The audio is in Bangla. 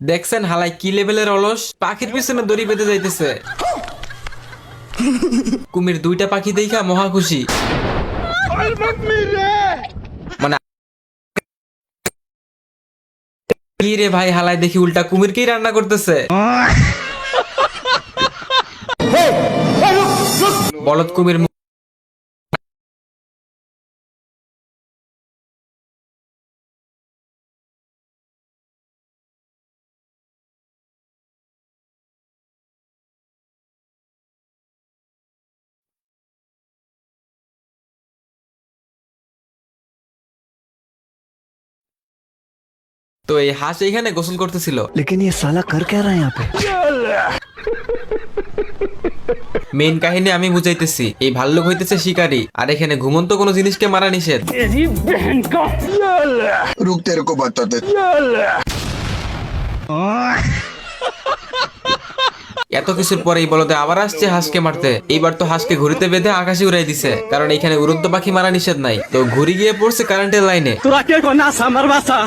দেখছেন হালাই কি লেভেলের অলস, পাখির পিছনে দড়ি বেঁধে যাইতেছে। কুমির দুইটা পাখি দেখা মহা খুশি। মানে কি রে ভাই, হালাই দেখি উল্টা কুমিরকেই রান্না করতেছে। বলদ কুমির তো এই হাঁস এইখানে গোসল করতেছিল। लेकिन ये साला कर क्या रहा है यहाँ पे? মেইন কাহিনী আমি বুঝাইতেছি, এই ভাল্লুক হইতেছে শিকারী, আর এখানে ঘুমন্ত কোনো জিনিসকে মারা নিষেধ। रुक तेरे को बताते। এত কিছুর পরে এই বলদে আবার আসছে হাঁসকে মারতে। এইবার তো হাঁসকে ঘুরিতে বেঁধে আকাশে উড়াই দিছে, কারণ এখানে উড়ন্ত পাখি মারা নিষেধ নাই। তো ঘুরি গিয়ে পড়ছে কারেন্টের লাইনে। तू राकेश को ना समर बसा